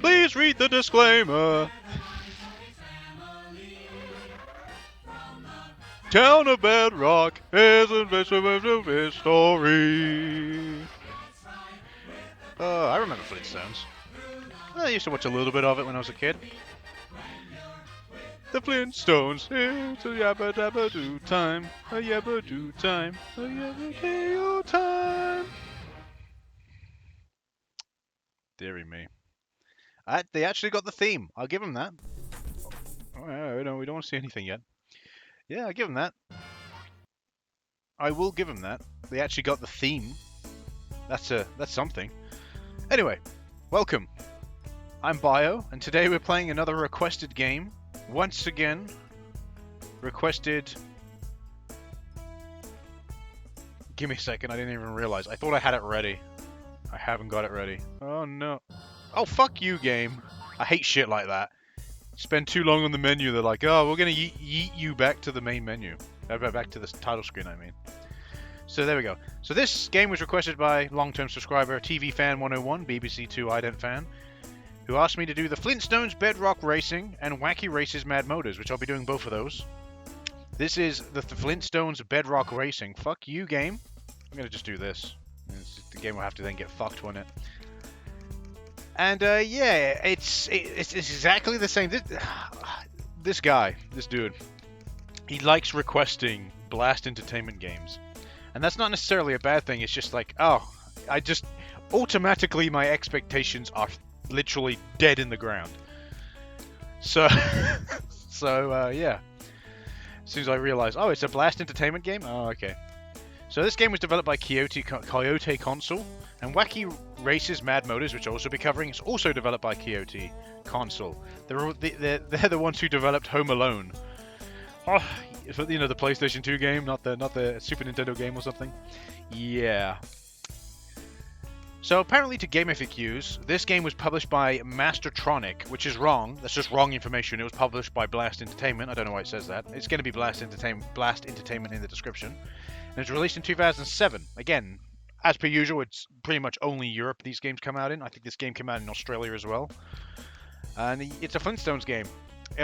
Please read the disclaimer. Town of Bedrock is a story. I remember Flintstones. I used to watch a little bit of it when I was a kid. The Flintstones, it's a yabba dabba doo time, a yabba doo time, a yabba doo time. Deary me. They actually got the theme. I'll give them that. Oh, no, we don't want to see anything yet. Yeah, I'll give them that. I will give them that. They actually got the theme. That's something. Anyway, welcome. I'm Bio, and today we're playing another requested game. Once again, requested... Give me a second, I didn't even realize. I thought I had it ready. I haven't got it ready. Oh no. Oh, fuck you, game. I hate shit like that. Spend too long on the menu, they're like, oh, we're gonna yeet you back to the main menu. Back to the title screen, I mean. So there we go. So this game was requested by long-term subscriber TVFan101, BBCTwoIdentFan, who asked me to do the Flintstones Bedrock Racing and Wacky Races Mad Motors, which I'll be doing both of those. This is the Flintstones Bedrock Racing. Fuck you, game. I'm gonna just do this. The game will have to then get fucked, won't it? And yeah, it's exactly the same. This guy, this dude, he likes requesting Blast Entertainment games. And that's not necessarily a bad thing. It's just like, oh, I just automatically my expectations are literally dead in the ground. So, yeah. As soon as I realized, oh, it's a Blast Entertainment game? Oh, okay. So this game was developed by Coyote Console, and Wacky Races Mad Motors, which I'll also be covering, is also developed by Coyote Console. They're the ones who developed Home Alone. Oh, you know, the PlayStation 2 game, not the Super Nintendo game or something. Yeah. So apparently to GameFAQs, this game was published by Mastertronic, which is wrong. That's just wrong information. It was published by Blast Entertainment. I don't know why it says that. It's going to be Blast Entertainment in the description. And it was released in 2007. Again, as per usual, it's pretty much only Europe these games come out in. I think this game came out in Australia as well. And it's a Flintstones game.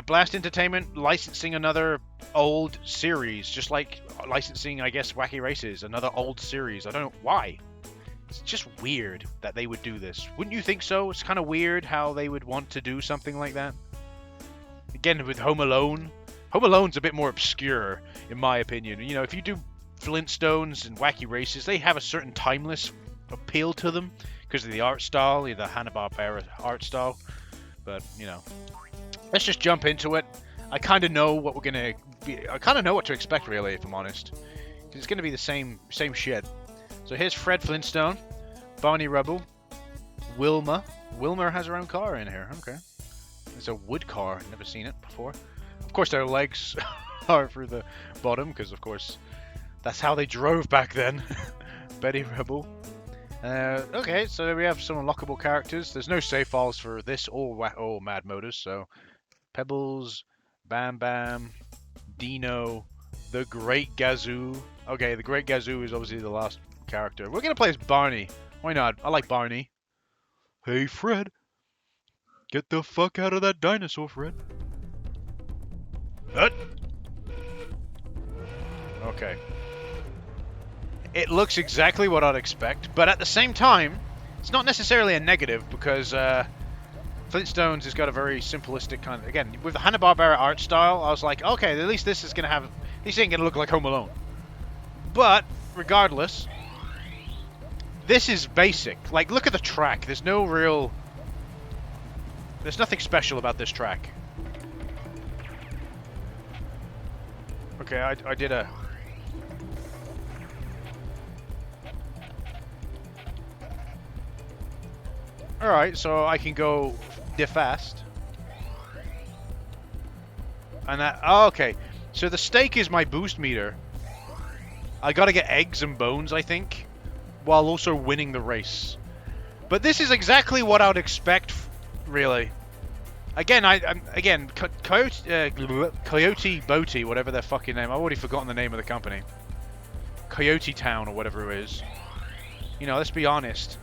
Blast Entertainment licensing another old series, just like licensing, I guess, Wacky Races, another old series. I don't know why. It's just weird that they would do this. Wouldn't you think so? It's kind of weird how they would want to do something like that. Again, with Home Alone. Home Alone's a bit more obscure, in my opinion. You know, if you do Flintstones and Wacky Races, they have a certain timeless appeal to them because of the art style, the Hanna-Barbera art style. But, you know, let's just jump into it. I kind of know what we're going to be. I kind of know what to expect, really, if I'm honest. It's going to be the same shit. So here's Fred Flintstone, Barney Rubble, Wilma. Wilma has her own car in here. Okay. It's a wood car. I've never seen it before. Of course, their legs are through the bottom, because, of course, that's how they drove back then. Betty Rubble. Okay, so we have some unlockable characters. There's no save files for this or Mad Motors, so Pebbles, Bam Bam, Dino, the Great Gazoo. Okay, the Great Gazoo is obviously the last character. We're gonna play as Barney. Why not? I like Barney. Hey, Fred. Get the fuck out of that dinosaur, Fred. What? Okay. It looks exactly what I'd expect, but at the same time, it's not necessarily a negative because Flintstones has got a very simplistic kind of... Again, with the Hanna-Barbera art style, I was like, okay, at least this is going to have... At least it ain't going to look like Home Alone. But, regardless, this is basic. Like, look at the track. There's no real... There's nothing special about this track. Okay, I did a... Alright, so I can go fast. And that... Oh, okay. So the stake is my boost meter. I gotta get eggs and bones, I think, while also winning the race. But this is exactly what I would expect, really. Again, Coyote Boaty, whatever their fucking name. I've already forgotten the name of the company. Coyote Town or whatever it is. You know, let's be honest.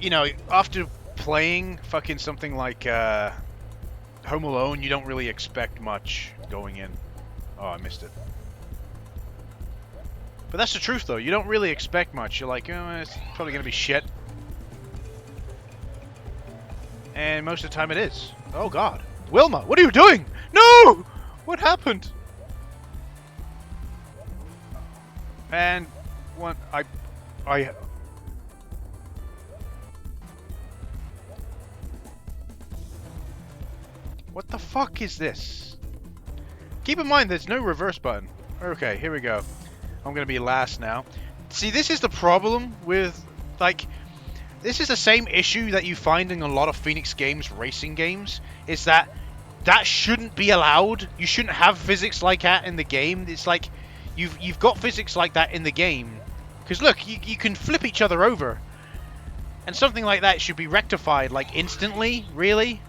you know, after playing fucking something like Home Alone, you don't really expect much going in. Oh, I missed it. But that's the truth, though. You don't really expect much. You're like, oh, it's probably gonna be shit. And most of the time it is. Oh god. Wilma, what are you doing? No! What happened? And one, I what the fuck is this? Keep in mind there's no reverse button. Okay, here we go. I'm gonna be last now. See, this is the problem with, like, this is the same issue that you find in a lot of Phoenix Games racing games, is that shouldn't be allowed. You shouldn't have physics like that in the game. It's like, you've got physics like that in the game. Because look, you can flip each other over. And something like that should be rectified, like, instantly, really.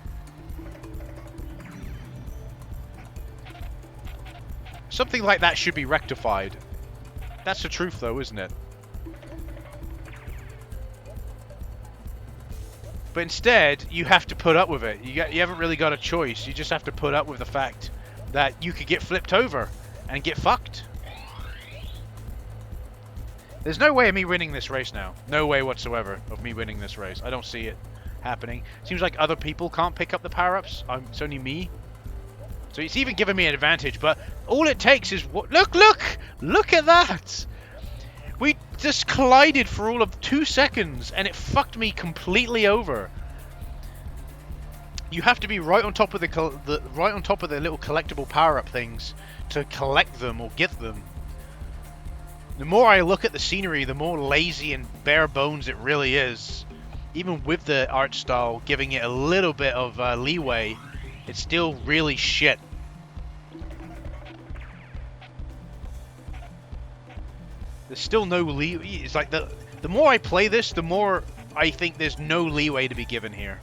Something like that should be rectified. That's the truth, though, isn't it? But instead, you have to put up with it. You haven't really got a choice. You just have to put up with the fact that you could get flipped over and get fucked. There's no way of me winning this race now. No way whatsoever of me winning this race. I don't see it happening. Seems like other people can't pick up the power-ups. It's only me. So it's even giving me an advantage, but all it takes is what? Look at that! We just collided for all of 2 seconds, and it fucked me completely over. You have to be right on top of the little collectible power-up things to collect them or get them. The more I look at the scenery, the more lazy and bare bones it really is. Even with the art style giving it a little bit of leeway, it's still really shit. There's still no leeway. It's like the more I play this, the more I think there's no leeway to be given here.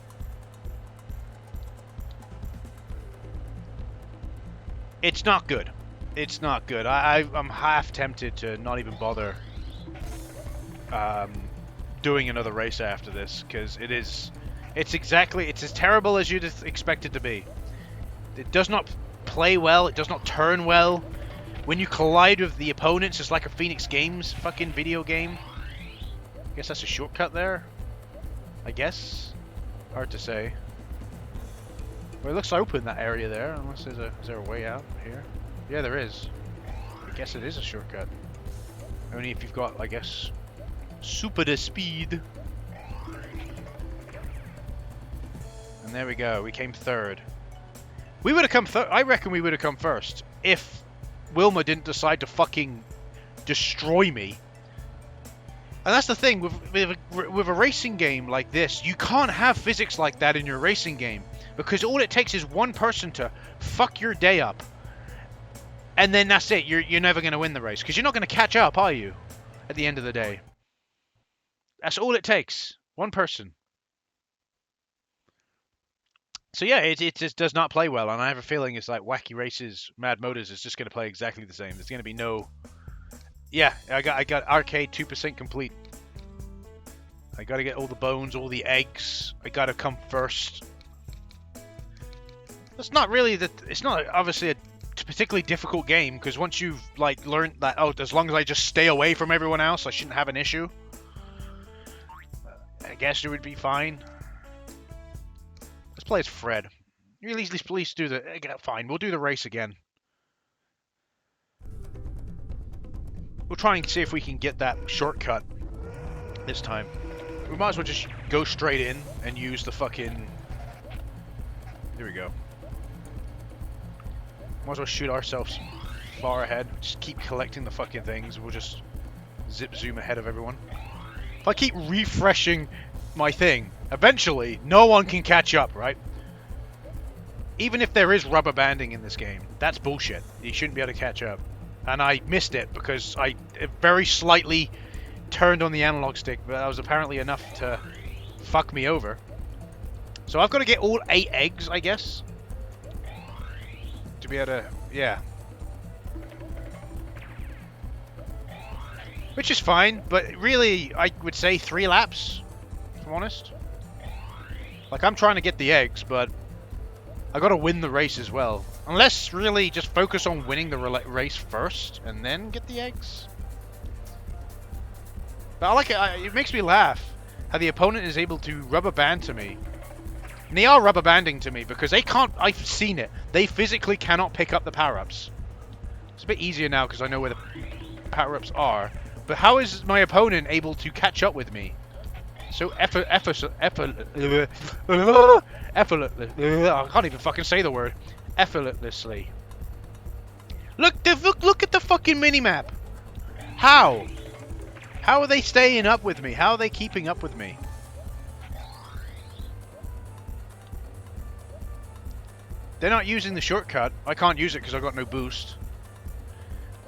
It's not good. It's not good. I'm half tempted to not even bother doing another race after this, because it's as terrible as you'd expect it to be. It does not play well. It does not turn well. When you collide with the opponents, it's like a Phoenix Games fucking video game. I guess that's a shortcut there. I guess. Hard to say. Well, it looks open, that area there, unless is there a way out here? Yeah, there is. I guess it is a shortcut. Only if you've got, I guess, super speed. And there we go. We came third. We would have come third. I reckon we would have come first if Wilma didn't decide to fucking destroy me. And that's the thing with a racing game like this, you can't have physics like that in your racing game, because all it takes is one person to fuck your day up, and then that's it. You're never going to win the race, because you're not going to catch up, are you? At the end of the day, that's all it takes. One person. So yeah, it just does not play well, and I have a feeling it's like Wacky Races, Mad Motors is just going to play exactly the same. There's going to be no... Yeah, I got arcade 2% complete. I got to get all the bones, all the eggs. I got to come first. That's not really it's not obviously a particularly difficult game, because once you've like learned that, oh, as long as I just stay away from everyone else, I shouldn't have an issue. I guess it would be fine. Let's play as Fred. You at least do the... Fine, we'll do the race again. We'll try and see if we can get that shortcut this time. We might as well just go straight in and use the fucking... There we go. Might as well shoot ourselves far ahead. Just keep collecting the fucking things. We'll just zoom ahead of everyone. If I keep refreshing my thing, eventually no one can catch up, right? Even if there is rubber banding in this game, that's bullshit. You shouldn't be able to catch up. And I missed it because I very slightly turned on the analog stick, but that was apparently enough to fuck me over. So I've got to get all 8 eggs, I guess, to be able to... Yeah. Which is fine, but really, I would say 3 laps I'm honest. Like, I'm trying to get the eggs, but I gotta win the race as well. Unless, really, just focus on winning the race first, and then get the eggs. But I like it. It makes me laugh how the opponent is able to rubber band to me. And they are rubber banding to me because they can't. I've seen it. They physically cannot pick up the power-ups. It's a bit easier now because I know where the power-ups are. But how is my opponent able to catch up with me? So effortlessly. I can't even fucking say the word. Effortlessly. Look at the fucking minimap. How? How are they staying up with me? How are they keeping up with me? They're not using the shortcut. I can't use it because I've got no boost.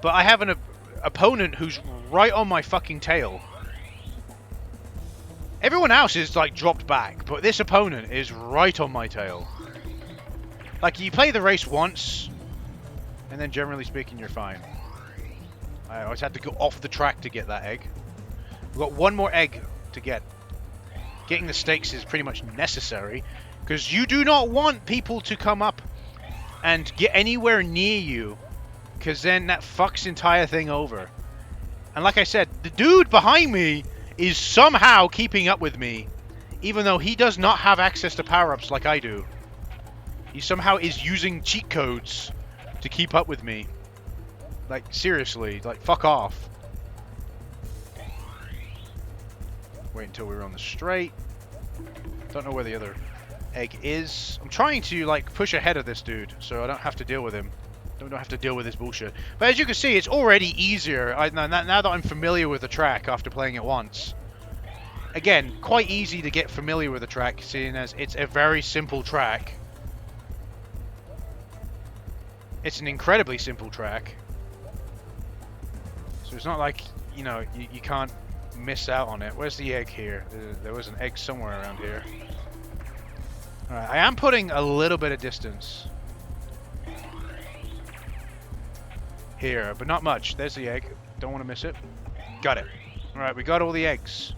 But I have an opponent who's right on my fucking tail. Everyone else is like dropped back, but this opponent is right on my tail. Like, you play the race once, and then generally speaking, you're fine. I always had to go off the track to get that egg. We've got one more egg to get. Getting the stakes is pretty much necessary, because you do not want people to come up and get anywhere near you, because then that fucks the entire thing over. And like I said, the dude behind me is somehow keeping up with me, even though he does not have access to power-ups like I do. He somehow is using cheat codes to keep up with me. Like, seriously, like, fuck off. Wait until we're on the straight. Don't know where the other egg is. I'm trying to, like, push ahead of this dude so I don't have to deal with him. Don't have to deal with his bullshit. But as you can see, it's already easier now that I'm familiar with the track after playing it once. Again, quite easy to get familiar with the track, seeing as it's a very simple track. It's an incredibly simple track. So it's not like, you know, you can't miss out on it. Where's the egg here? There was an egg somewhere around here. Alright, I am putting a little bit of distance here, but not much. There's the egg. Don't want to miss it. Got it. Alright, we got all the eggs.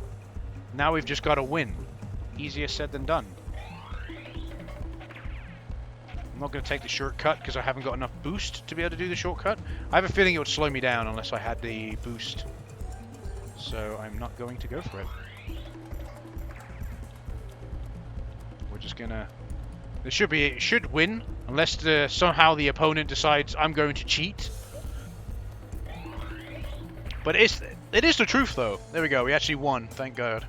Now we've just got to win. Easier said than done. I'm not going to take the shortcut because I haven't got enough boost to be able to do the shortcut. I have a feeling it would slow me down unless I had the boost. So I'm not going to go for it. We're just going to... It should win unless somehow the opponent decides I'm going to cheat. But it is the truth, though. There we go. We actually won. Thank God.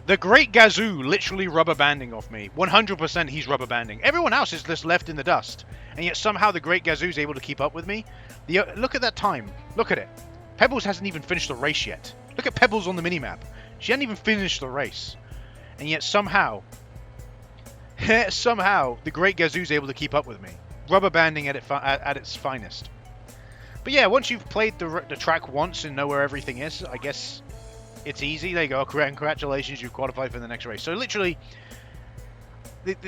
The Great Gazoo literally rubber banding off me. 100% he's rubber banding. Everyone else is just left in the dust. And yet somehow the Great Gazoo's able to keep up with me. Look at that time. Look at it. Pebbles hasn't even finished the race yet. Look at Pebbles on the minimap. She hadn't even finished the race. And yet somehow... somehow the Great Gazoo's able to keep up with me. Rubber banding at its finest. But yeah, once you've played the track once and know where everything is, I guess it's easy. There you go. Congratulations, you've qualified for the next race. So literally,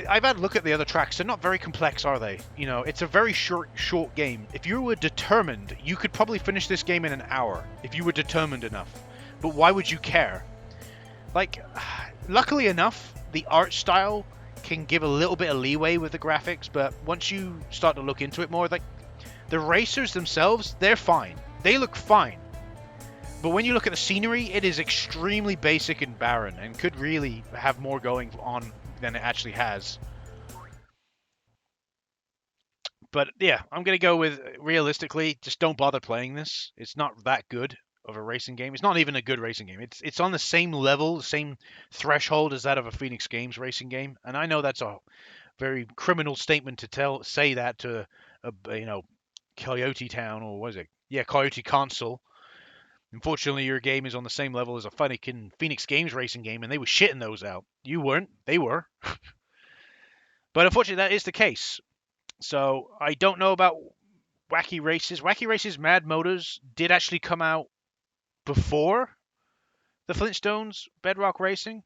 I've had a look at the other tracks. They're not very complex, are they? You know, it's a very short game. If you were determined, you could probably finish this game in an hour if you were determined enough. But why would you care? Like, luckily enough, the art style can give a little bit of leeway with the graphics, but once you start to look into it more, like, the racers themselves, they're fine. They look fine. But when you look at the scenery, it is extremely basic and barren and could really have more going on than it actually has. But yeah, I'm going to go with, realistically, just don't bother playing this. It's not that good of a racing game. It's not even a good racing game. It's on the same level, the same threshold as that of a Phoenix Games racing game. And I know that's a very criminal statement to say that to you know, Coyote Town, or what is it? Yeah, Coyote Console. Unfortunately, your game is on the same level as a fucking Phoenix Games racing game, and they were shitting those out. You weren't. They were. But unfortunately, that is the case. So, I don't know about Wacky Races. Wacky Races Mad Motors did actually come out before the Flintstones Bedrock Racing.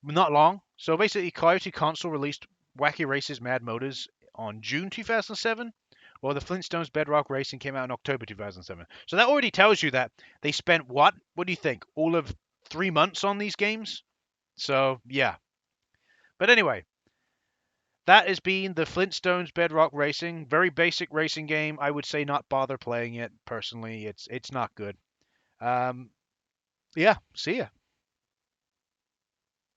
Not long. So, basically, Coyote Console released Wacky Races Mad Motors on June 2007. Well, the Flintstones Bedrock Racing came out in October 2007. So that already tells you that they spent what? What do you think? All of 3 months on these games? So yeah. But anyway, that has been the Flintstones Bedrock Racing. Very basic racing game. I would say not bother playing it personally. It's not good. Um, yeah. See ya.